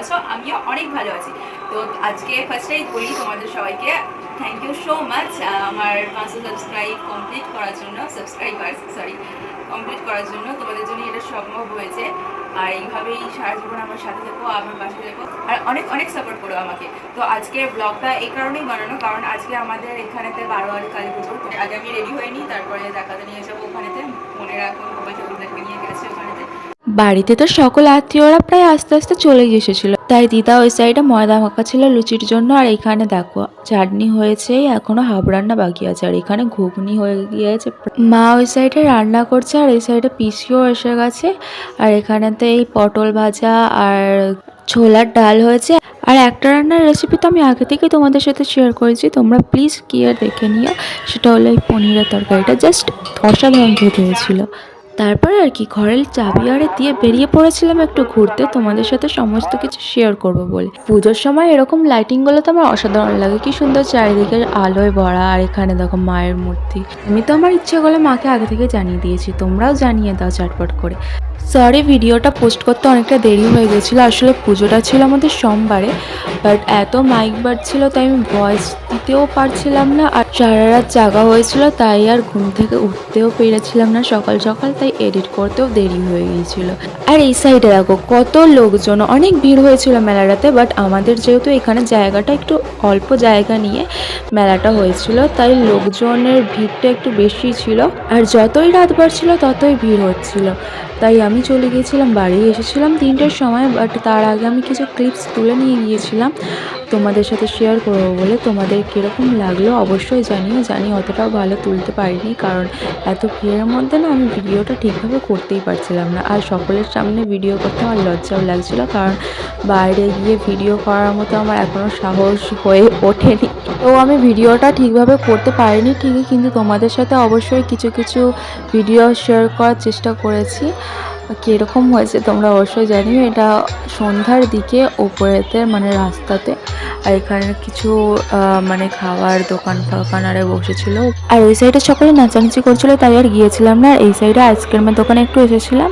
আছো, আমিও অনেক ভালো আছি। তো আজকে ফার্স্টেই বলি তোমাদের সবাইকে থ্যাংক ইউ সো মাচ আমার 500 সাবস্ক্রাইব কমপ্লিট করার জন্য, কমপ্লিট করার জন্য। তোমাদের জন্য এটা সম্ভব হয়েছে। আর এইভাবেই সারা জীবন আমার সাথে থেকো, আমার পাশে থেকো, আর অনেক অনেক সাপোর্ট করো আমাকে। তো আজকে ব্লগটা এই কারণেই বানানো, কারণ আজকে আমাদের এখানেতে 12 কালী পুজো। আগে আমি রেডি হয়ে নিই, তারপরে দেখাতে নিয়ে যাবো ওখানেতে। মনেরা এখন সবাইকে ওদেরকে নিয়ে গেছে ওখানেতে। বাড়িতে তো সকল আত্মীয়রা প্রায় আস্তে আস্তে চলেই এসেছিল, তাই দিদা ওই সাইডে ময়দা মাখা ছিল লুচির জন্য। আর এখানে দেখো চাটনি হয়েছে, এখনো হাফ রান্না বাকি আছে। আর এখানে ঘুগনি হয়ে গিয়েছে, মা ওই সাইডে রান্না করছে, আর এই সাইডে পিসিও এসে গেছে। আর এখানেতে এই পটল ভাজা আর ছোলার ডাল হয়েছে। আর একটা রান্নার রেসিপি তো আমি আগে থেকেই তোমাদের সাথে শেয়ার করেছি, তোমরা প্লিজ গিয়ে দেখে নিও। সেটা হলো এই পনিরের তরকারিটা, জাস্ট অসাধারণ খেতে হয়েছিল। তারপর আর কি ঘরের চাবি আরে দিয়ে বেরিয়ে পড়েছিলাম একটু ঘুরতে, তোমাদের সাথে সমস্ত কিছু শেয়ার করব বলে। পুজোর সময় এরকম লাইটিংগুলো তো আমার অসাধারণ লাগে, কি সুন্দর চারিদিকে আলোয় ভরা। আর এখানে দেখো মায়ের মূর্তি। আমি তো আমার ইচ্ছেগুলো মাকে আগে থেকে জানিয়ে দিয়েছি, তোমরাও জানিয়ে দাও চটপট করে। সরি, ভিডিওটা পোস্ট করতে অনেকটা দেরি হয়ে গেছিলো। আসলে পুজোটা ছিল আমাদের সোমবারে, বাট এত মাইক বাজছিল তাই আমি ভয়েস দিতেও পারছিলাম না। আর সারা রাত জাগা হয়েছিল, তাই আর ঘুম থেকে উঠতেও পেরেছিলাম না সকাল সকাল, তাই এডিট করতেও দেরি হয়ে গিয়েছিল। আর এই সাইডে দেখো কত লোকজন, অনেক ভিড় হয়েছিল মেলাটাতে। বাট আমাদের যেহেতু এখানে জায়গাটা একটু অল্প জায়গা নিয়ে মেলাটা হয়েছিল, তাই লোকজনের ভিড়টা একটু বেশি ছিল। আর যতই রাত বাড়ছিল ততই ভিড় হচ্ছিল, তাই আমি চলে গিয়েছিলাম, বাড়ি এসেছিলাম 3টের সময়। বাট তার আগে আমি কিছু ক্লিপস তুলে নিয়ে গিয়েছিলাম তোমাদের সাথে শেয়ার করবো বলে। তোমাদের কীরকম লাগলো অবশ্যই জানিও। জানি অতটাও ভালো তুলতে পারিনি, কারণ এত ভিড়ের মধ্যে না আমি ভিডিওটা ঠিকভাবে করতেই পারছিলাম না। আর সকলের সামনে ভিডিও করতে আমার লজ্জাও লাগছিলো, কারণ বাইরে গিয়ে ভিডিও করার মতো আমার এখনও সাহস হয়ে ওঠেনি। তো আমি ভিডিওটা ঠিকভাবে করতে পারিনি ঠিকই, কিন্তু তোমাদের সাথে অবশ্যই কিছু কিছু ভিডিও শেয়ার করার চেষ্টা করেছি। কীরকম হয়েছে তোমরা অবশ্যই জানিও। এটা সন্ধ্যার দিকে ওপরেতে মানে রাস্তাতে, আর এখানে কিছু মানে খাওয়ার দোকান ফোকান আরে বসেছিল। আর ওই সাইডে সকলে নাচানাচি করছিল, তাই আর গিয়েছিলাম না। এই সাইডে আইসক্রিমের দোকানে একটু এসেছিলাম।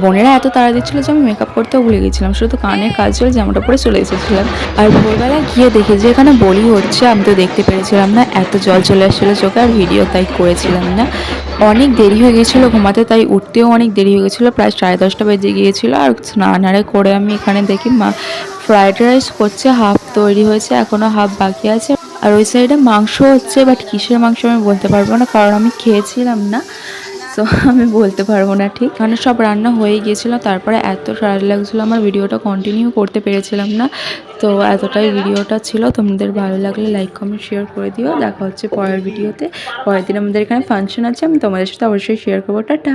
বোনেরা এত তাড়া দিচ্ছিল যে আমি মেকআপ করতেও ভুলে গেছিলাম, শুধু কানে কাজল জামাটা পরে চলে এসেছিলাম। আর ভোরবেলা গিয়ে দেখি যে এখানে বলি হচ্ছে, আমি তো দেখতে পেরেছিলাম না, এত জল চলে আসছিলো চোখে, আর ভিডিও তাই করেছিলাম না। অনেক দেরি হয়ে গিয়েছিলো ঘুমাতে, তাই উঠতেও অনেক দেরি হয়ে গেছিলো, প্রায় 10:30 বেজে গিয়েছিলো। আর স্নান আরে করে আমি এখানে দেখি মা ফ্রাইড রাইস করছে, হাফ তৈরি হয়েছে, এখনও হাফ বাকি আছে। আর ওই সাইডে মাংস হচ্ছে, বাট কিসের মাংস আমি বলতে পারবো না, কারণ আমি খেয়েছিলাম না, সো আমি বলতে পারবো না ঠিক। মানে সব রান্না হয়ে গিয়েছিলো, তারপরে এত টায়ার্ড লাগছিলো আমার, ভিডিওটা কন্টিনিউ করতে পেরেছিলাম না। তো এতটাই ভিডিওটা ছিল। তোমাদের ভালো লাগলে লাইক কমেন্ট শেয়ার করে দিও। দেখা হচ্ছে পরের ভিডিওতে। পরের দিন আমাদের এখানে ফাংশন আছে, আমি তোমাদের সাথে অবশ্যই শেয়ার করবো। টাটা।